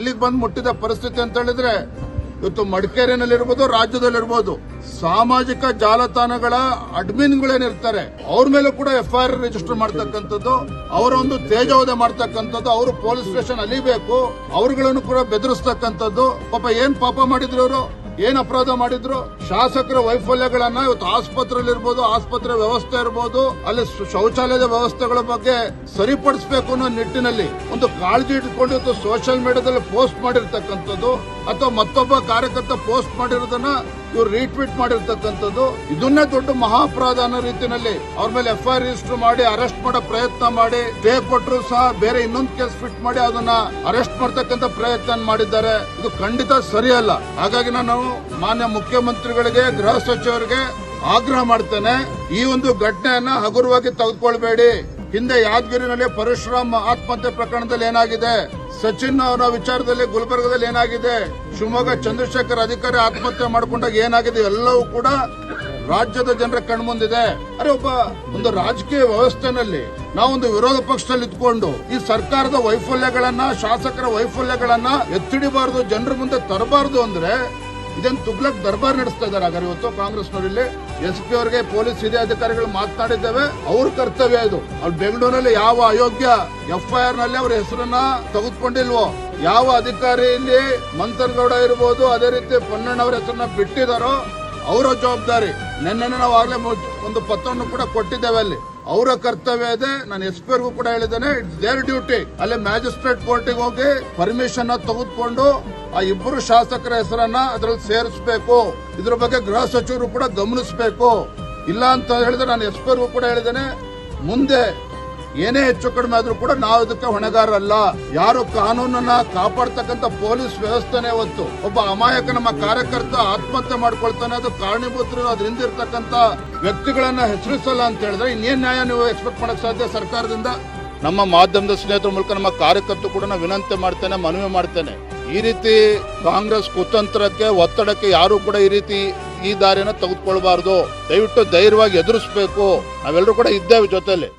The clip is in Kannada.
ಎಲ್ಲಿಗೆ ಬಂದು ಮುಟ್ಟಿದ ಪರಿಸ್ಥಿತಿ ಅಂತ ಹೇಳಿದ್ರೆ ಇವತ್ತು ಮಡಿಕೇರಿನಲ್ಲಿರ್ಬೋದು, ರಾಜ್ಯದಲ್ಲಿರ್ಬೋದು, ಸಾಮಾಜಿಕ ಜಾಲತಾಣಗಳ ಅಡ್ಮಿನ್ಗಳೇನಿರ್ತಾರೆ ಅವ್ರ ಮೇಲೂ ಕೂಡ FIR ರಿಜಿಸ್ಟರ್ ಮಾಡ್ತಕ್ಕಂಥದ್ದು, ಅವರ ಒಂದು ತೇಜೋವಧೆ ಮಾಡ್ತಕ್ಕಂಥದ್ದು, ಅವರು ಪೊಲೀಸ್ ಸ್ಟೇಷನ್ ಅಲಿಬೇಕು, ಅವರುಗಳನ್ನು ಕೂಡ ಬೆದರಿಸ್ತಕ್ಕಂಥದ್ದು. ಪಾಪ ಏನ್ ಪಾಪ ಮಾಡಿದ್ರು ಅವರು, ಏನ್ ಅಪರಾಧ ಮಾಡಿದ್ರು? ಶಾಸಕರ ವೈಫಲ್ಯಗಳನ್ನ ಇವತ್ತು ಆಸ್ಪತ್ರೆಯಲ್ಲಿರ್ಬೋದು, ಆಸ್ಪತ್ರೆ ವ್ಯವಸ್ಥೆ ಇರ್ಬೋದು, ಅಲ್ಲಿ ಶೌಚಾಲಯದ ವ್ಯವಸ್ಥೆಗಳ ಬಗ್ಗೆ ಸರಿಪಡಿಸಬೇಕು ಅನ್ನೋ ನಿಟ್ಟಿನಲ್ಲಿ ಒಂದು ಕಾಳಜಿ ಇಟ್ಕೊಂಡು ಇವತ್ತು ಸೋಷಿಯಲ್ ಮೀಡಿಯಾದಲ್ಲಿ ಪೋಸ್ಟ್ ಮಾಡಿರ್ತಕ್ಕಂಥದ್ದು, ಅಥವಾ ಮತ್ತೊಬ್ಬ ಕಾರ್ಯಕರ್ತ ಪೋಸ್ಟ್ ಮಾಡಿರೋದನ್ನ ಇವ್ರು ರೀಟ್ವೀಟ್ ಮಾಡಿರ್ತಕ್ಕಂಥದ್ದು, ಇದನ್ನೇ ದೊಡ್ಡ ಮಹಾಪರಾಧ ಅನ್ನೋ ರೀತಿಯಲ್ಲಿ ಅವ್ರ ಮೇಲೆ FIR ರಿಜಿಸ್ಟರ್ ಮಾಡಿ ಅರೆಸ್ಟ್ ಮಾಡೋ ಪ್ರಯತ್ನ ಮಾಡಿ, ಸ್ಟೇ ಕೊಟ್ಟರು ಸಹ ಬೇರೆ ಇನ್ನೊಂದು ಕೇಸ್ ಫಿಟ್ ಮಾಡಿ ಅದನ್ನ ಅರೆಸ್ಟ್ ಮಾಡತಕ್ಕಂತ ಪ್ರಯತ್ನ ಮಾಡಿದ್ದಾರೆ. ಇದು ಖಂಡಿತ ಸರಿಯಲ್ಲ. ಹಾಗಾಗಿ ನಾನು ಮಾನ್ಯ ಮುಖ್ಯಮಂತ್ರಿಗಳಿಗೆ, ಗೃಹ ಸಚಿವರಿಗೆ ಆಗ್ರಹ ಮಾಡ್ತೇನೆ, ಈ ಒಂದು ಘಟನೆಯನ್ನ ಹಗುರವಾಗಿ ತೆಗೆದುಕೊಳ್ಬೇಡಿ. ಹಿಂದೆ ಯಾದಗಿರಿನಲ್ಲಿ ಪರಶುರಾಮ್ ಆತ್ಮಹತ್ಯೆ ಪ್ರಕರಣದಲ್ಲಿ ಏನಾಗಿದೆ, ಸಚಿನ್ ಅವರ ವಿಚಾರದಲ್ಲಿ ಗುಲ್ಬರ್ಗದಲ್ಲಿ ಏನಾಗಿದೆ, ಶಿವಮೊಗ್ಗ ಚಂದ್ರಶೇಖರ್ ಅಧಿಕಾರಿ ಆತ್ಮಹತ್ಯೆ ಮಾಡಿಕೊಂಡಾಗ ಏನಾಗಿದೆ, ಎಲ್ಲವೂ ಕೂಡ ರಾಜ್ಯದ ಜನರ ಕಣ್ಮುಂದಿದೆ. ಅರೆ, ಒಬ್ಬ ಒಂದು ರಾಜಕೀಯ ವ್ಯವಸ್ಥೆನಲ್ಲಿ ನಾವೊಂದು ವಿರೋಧ ಪಕ್ಷದಲ್ಲಿ ಇದ್ಕೊಂಡು ಈ ಸರ್ಕಾರದ ವೈಫಲ್ಯಗಳನ್ನ, ಶಾಸಕರ ವೈಫಲ್ಯಗಳನ್ನ ಎತ್ತಿಡಿಬಾರದು, ಜನರ ಮುಂದೆ ತರಬಾರದು ಅಂದ್ರೆ ಇದನ್ನು ತುಗ್ಲಕ್ ದರ್ಬಾರ್ ನಡೆಸ್ತಾ ಇದ್ದಾರೆ. ಹಾಗಾದ್ರೆ ಇವತ್ತು ಕಾಂಗ್ರೆಸ್ನವರಲ್ಲಿ SP ಅವರಿಗೆ ಪೊಲೀಸ್ ಹಿರಿಯ ಅಧಿಕಾರಿಗಳು ಮಾತನಾಡಿದ್ದೇವೆ, ಅವ್ರ ಕರ್ತವ್ಯ ಇದು. ಅವ್ರು ಬೆಂಗಳೂರಿನಲ್ಲಿ ಯಾವ ಅಯೋಗ್ಯ FIR ನಲ್ಲಿ ಅವರ ಹೆಸರನ್ನ ತೆಗೆದುಕೊಂಡಿಲ್ವೋ, ಯಾವ ಅಧಿಕಾರಿ ಇಲ್ಲಿ ಮಂಥರ್ಗೌಡ ಇರ್ಬೋದು, ಅದೇ ರೀತಿ ಪೊನ್ನಣ್ಣವರ ಹೆಸರನ್ನ ಬಿಟ್ಟಿದಾರೋ ಅವರ ಜವಾಬ್ದಾರಿ. ನಿನ್ನೆ ನಾವು ಆಗ್ಲೇ ಒಂದು ಪತ್ರವನ್ನು ಕೂಡ ಕೊಟ್ಟಿದ್ದೇವೆ. ಅಲ್ಲಿ ಅವರ ಕರ್ತವ್ಯ ಇದೆ. ನಾನು SP ಅವರಿಗೂ ಕೂಡ ಹೇಳಿದ್ದೇನೆ, ಇಟ್ಸ್ ದೇರ್ ಡ್ಯೂಟಿ. ಅಲ್ಲಿ ಮ್ಯಾಜಿಸ್ಟ್ರೇಟ್ ಕೋರ್ಟಿಗೆ ಹೋಗಿ ಪರ್ಮಿಷನ್ ತೆಗೆದುಕೊಂಡು ಆ ಇಬ್ಬರು ಶಾಸಕರ ಹೆಸರನ್ನ ಅದರಲ್ಲಿ ಸೇರಿಸಬೇಕು. ಇದ್ರ ಬಗ್ಗೆ ಗೃಹ ಸಚಿವರು ಕೂಡ ಗಮನಿಸಬೇಕು. ಇಲ್ಲ ಅಂತ ಹೇಳಿದ್ರೆ ನಾನು SP ಅವರಿಗೂ ಕೂಡ ಹೇಳಿದ್ದೇನೆ, ಮುಂದೆ ಏನೇ ಹೆಚ್ಚು ಕಡಿಮೆ ಆದ್ರೂ ಕೂಡ ನಾವು ಇದಕ್ಕೆ ಹೊಣೆಗಾರರಲ್ಲ. ಯಾರು ಕಾನೂನನ್ನ ಕಾಪಾಡ್ತಕ್ಕಂಥ ಪೊಲೀಸ್ ವ್ಯವಸ್ಥೆನೇ ಹೊತ್ತು ಒಬ್ಬ ಅಮಾಯಕ ನಮ್ಮ ಕಾರ್ಯಕರ್ತ ಆತ್ಮಹತ್ಯೆ ಮಾಡ್ಕೊಳ್ತಾನೆ, ಅದು ಕಾರಣೀಭೂತರು, ಅದರಿಂದ ಇರ್ತಕ್ಕಂಥ ವ್ಯಕ್ತಿಗಳನ್ನ ಹೆಸರಿಸಲ್ಲ ಅಂತ ಹೇಳಿದ್ರೆ ಇನ್ನೇನ್ ನ್ಯಾಯ ನೀವು ಎಕ್ಸ್ಪೆಕ್ಟ್ ಮಾಡಕ್ ಸಾಧ್ಯ ಸರ್ಕಾರದಿಂದ? ನಮ್ಮ ಮಾಧ್ಯಮದ ಸ್ನೇಹಿತರ ಮೂಲಕ ನಮ್ಮ ಕಾರ್ಯಕರ್ತರು ಕೂಡ ನಾನು ವಿನಂತಿ ಮಾಡ್ತೇನೆ, ಮನವಿ ಮಾಡ್ತೇನೆ, ಈ ರೀತಿ ಕಾಂಗ್ರೆಸ್ ಕುತಂತ್ರಕ್ಕೆ, ಒತ್ತಡಕ್ಕೆ ಯಾರು ಕೂಡ ಈ ರೀತಿ ಈ ದಾರಿಯನ್ನು ತೆಗೆದುಕೊಳ್ಬಾರ್ದು. ದಯವಿಟ್ಟು ಧೈರ್ಯವಾಗಿ ಎದುರಿಸಬೇಕು. ನಾವೆಲ್ಲರೂ ಕೂಡ ಇದ್ದೇವೆ ಜೊತೆಲಿ.